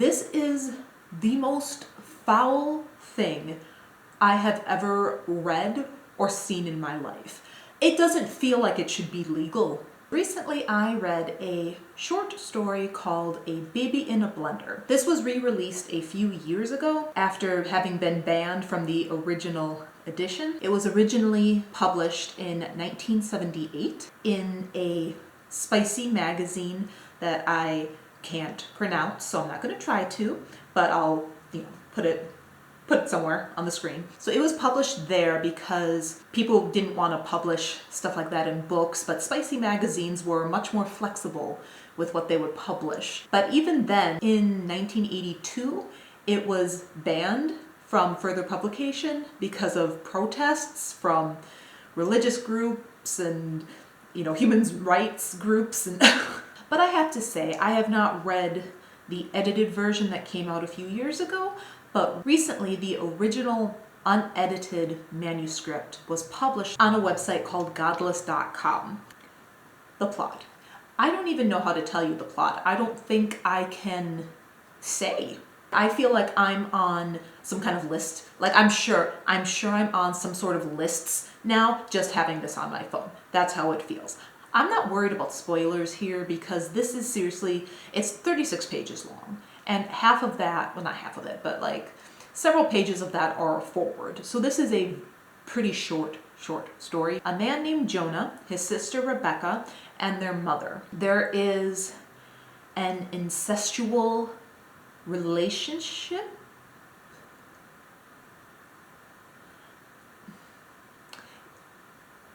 This is the most foul thing I have ever read or seen in my life. It doesn't feel like it should be legal. Recently, I read a short story called A Baby in a Blender. This was re-released a few years ago after having been banned from the original edition. It was originally published in 1978 in a spicy magazine that I can't pronounce, so I'm not going to try to, but I'll, put it somewhere on the screen. So it was published there because people didn't want to publish stuff like that in books, but spicy magazines were much more flexible with what they would publish. But even then, in 1982, it was banned from further publication because of protests from religious groups and, human rights groups. And but I have to say, I have not read the edited version that came out a few years ago, but recently the original unedited manuscript was published on a website called godless.com. The plot. I don't even know how to tell you the plot. I don't think I can say. I feel like I'm on some kind of list. Like I'm sure I'm on some sort of lists now, just having this on my phone. That's how it feels. I'm not worried about spoilers here because this is seriously, it's 36 pages long. And half of that, well not half of it, but like several pages of that are forward. So this is a pretty short story. A man named Jonah, his sister Rebecca, and their mother. There is an incestual relationship.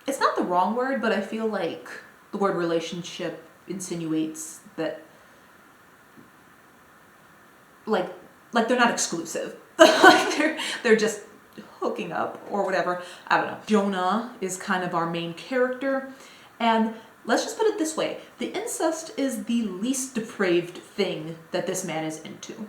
It's not the wrong word, but I feel like the word relationship insinuates that like they're not exclusive. Like they're just hooking up or whatever. I don't know. Jonah is kind of our main character, and let's just put it this way. The incest is the least depraved thing that this man is into.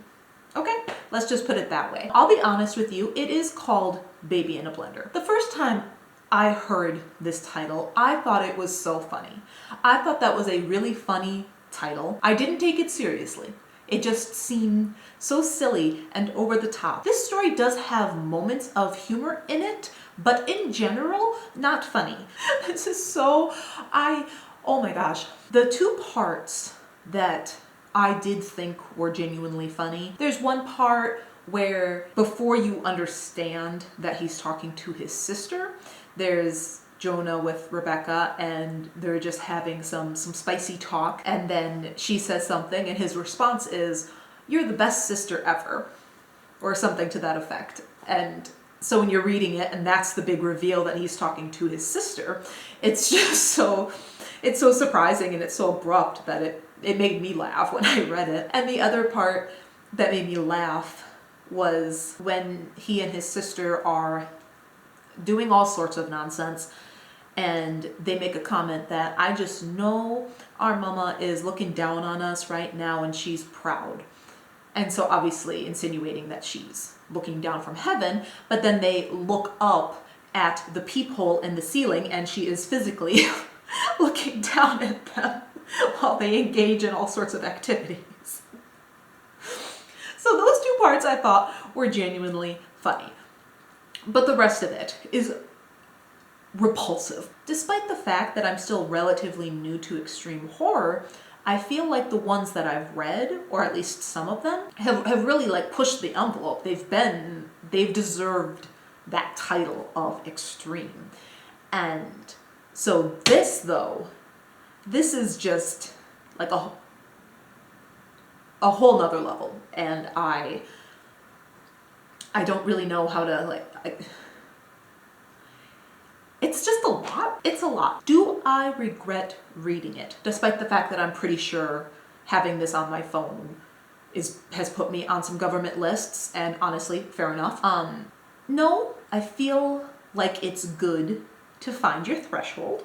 Okay? Let's just put it that way. I'll be honest with you, it is called Baby in a Blender. The first time I heard this title, I thought it was so funny. I thought that was a really funny title. I didn't take it seriously. It just seemed so silly and over the top. This story does have moments of humor in it, but in general, not funny. This is so, oh my gosh. The two parts that I did think were genuinely funny. There's one part where before you understand that he's talking to his sister, there's Jonah with Rebecca and they're just having some spicy talk, and then she says something and his response is, "You're the best sister ever," or something to that effect. And so when you're reading it and that's the big reveal that he's talking to his sister, it's just it's so surprising and it's so abrupt that it made me laugh when I read it. And the other part that made me laugh was when he and his sister are doing all sorts of nonsense, and they make a comment that, "I just know our mama is looking down on us right now and she's proud." And so obviously insinuating that she's looking down from heaven, but then they look up at the peephole in the ceiling and she is physically looking down at them while they engage in all sorts of activities. So those two parts I thought were genuinely funny. But the rest of it is repulsive. Despite the fact that I'm still relatively new to extreme horror, I feel like the ones that I've read, or at least some of them, have really like pushed the envelope. They've deserved that title of extreme. And so this though, this is just like a whole nother level. And I don't really know how to it's just a lot. It's a lot. Do I regret reading it? Despite the fact that I'm pretty sure having this on my phone has put me on some government lists, and honestly, fair enough. No, I feel like it's good to find your threshold,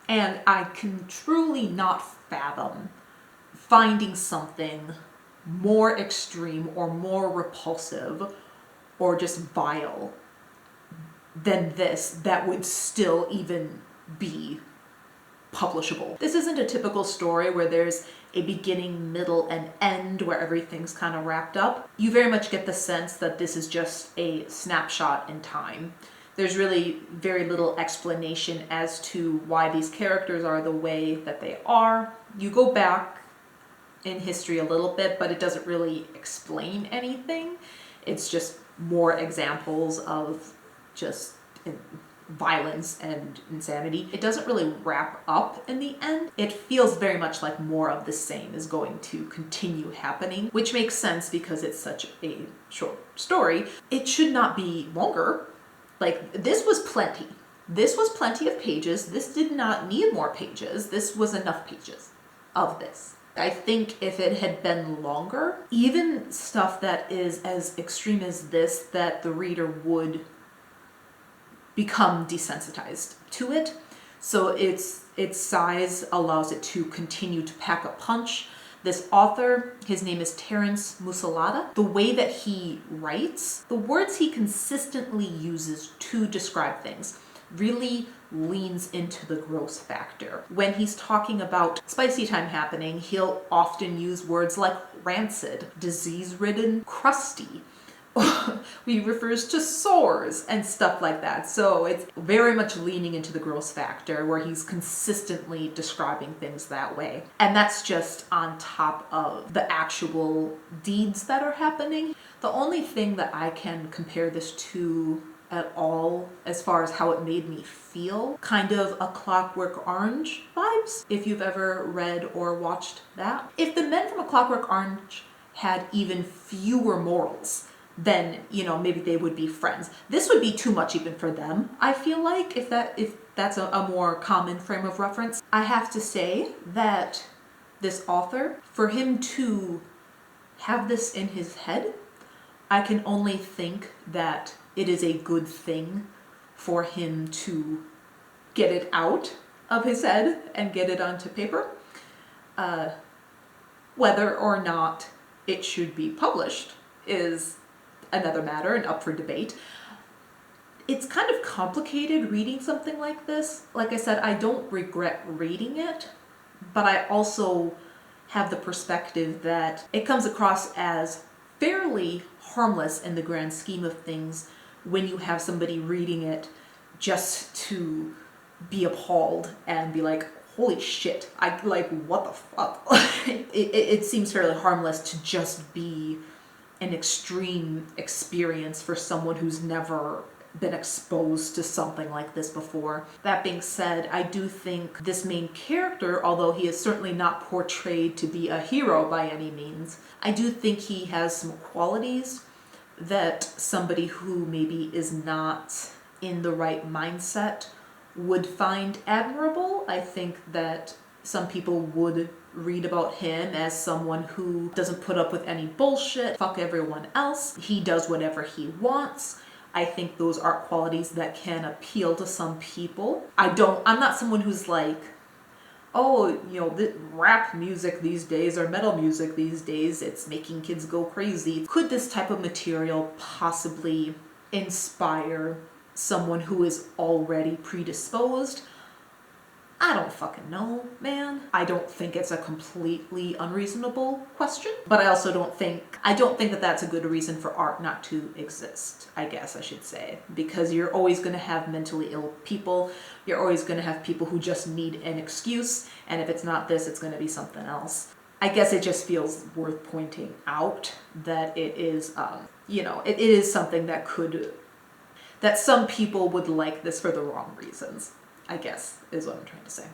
and I can truly not fathom finding something more extreme or more repulsive or just vile than this that would still even be publishable. This isn't a typical story where there's a beginning, middle, and end where everything's kind of wrapped up. You very much get the sense that this is just a snapshot in time. There's really very little explanation as to why these characters are the way that they are. You go back in history a little bit, but it doesn't really explain anything. It's just more examples of just violence and insanity. It doesn't really wrap up in the end. It feels very much like more of the same is going to continue happening, which makes sense because it's such a short story. It should not be longer. Like, this was plenty. This was plenty of pages. This did not need more pages. This was enough pages of this. I think if it had been longer, even stuff that is as extreme as this, that the reader would become desensitized to it. So its size allows it to continue to pack a punch. This author, his name is Terrance Musalata. The way that he writes, the words he consistently uses to describe things really leans into the gross factor. When he's talking about spicy time happening, he'll often use words like rancid, disease-ridden, crusty. He refers to sores and stuff like that. So it's very much leaning into the gross factor where he's consistently describing things that way. And that's just on top of the actual deeds that are happening. The only thing that I can compare this to at all as far as how it made me feel, kind of a Clockwork Orange vibes, if you've ever read or watched that. If the men from A Clockwork Orange had even fewer morals, then, you know, maybe they would be friends. This would be too much even for them, I feel like, if that's a more common frame of reference. I have to say that this author, for him to have this in his head, I can only think that it is a good thing for him to get it out of his head and get it onto paper. Whether or not it should be published is another matter and up for debate. It's kind of complicated reading something like this. Like I said, I don't regret reading it, but I also have the perspective that it comes across as fairly harmless in the grand scheme of things when you have somebody reading it just to be appalled and be like, holy shit, what the fuck? It seems fairly harmless to just be an extreme experience for someone who's never been exposed to something like this before. That being said, I do think this main character, although he is certainly not portrayed to be a hero by any means, I do think he has some qualities that somebody who maybe is not in the right mindset would find admirable. I think that some people would read about him as someone who doesn't put up with any bullshit, fuck everyone else. He does whatever he wants. I think those are qualities that can appeal to some people. I'm not someone who's like, oh, you know, the rap music these days or metal music these days, it's making kids go crazy. Could this type of material possibly inspire someone who is already predisposed? I don't fucking know, man. I don't think it's a completely unreasonable question, but I also don't think that that's a good reason for art not to exist, I guess I should say, because you're always going to have mentally ill people. You're always going to have people who just need an excuse, and if it's not this, it's going to be something else. I guess it just feels worth pointing out that it is, it is something that some people would like this for the wrong reasons, I guess, is what I'm trying to say.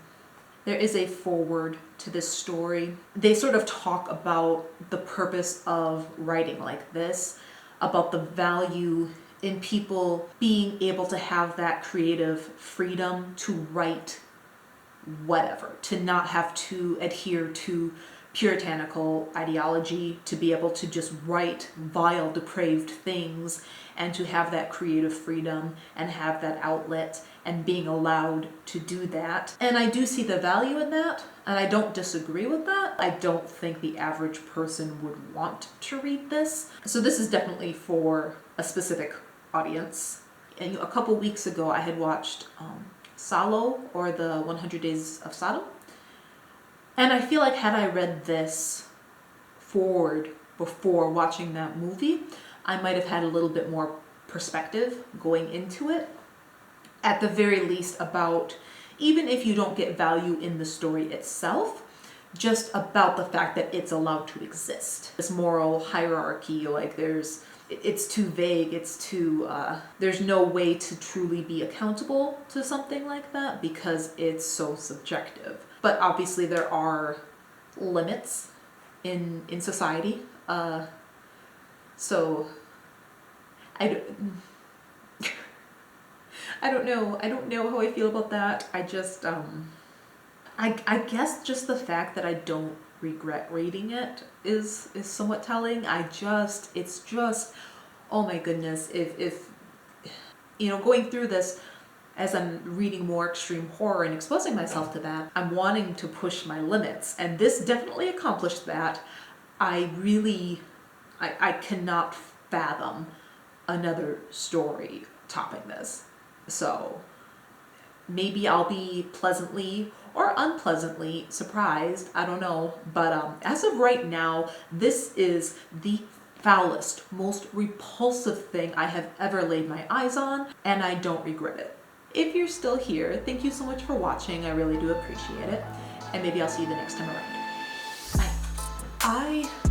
There is a foreword to this story. They sort of talk about the purpose of writing like this, about the value in people being able to have that creative freedom to write whatever, to not have to adhere to puritanical ideology, to be able to just write vile, depraved things, and to have that creative freedom and have that outlet and being allowed to do that. And I do see the value in that, and I don't disagree with that. I don't think the average person would want to read this. So this is definitely for a specific audience. And a couple weeks ago I had watched Salo, or the 100 Days of Sodom. And I feel like had I read this forward before watching that movie, I might have had a little bit more perspective going into it. At the very least about, even if you don't get value in the story itself, just about the fact that it's allowed to exist. This moral hierarchy, like it's too vague, it's too, there's no way to truly be accountable to something like that because it's so subjective. But obviously there are limits in society. So I don't know how I feel about that. I just, I guess just the fact that I don't regret reading it is somewhat telling. It's just, oh my goodness, if you know, going through this as I'm reading more extreme horror and exposing myself to that, I'm wanting to push my limits, and this definitely accomplished that. I cannot fathom another story topping this. So maybe I'll be pleasantly or unpleasantly surprised, I don't know. But as of right now, this is the foulest, most repulsive thing I have ever laid my eyes on, and I don't regret it. If you're still here, thank you so much for watching. I really do appreciate it. And maybe I'll see you the next time around. Bye.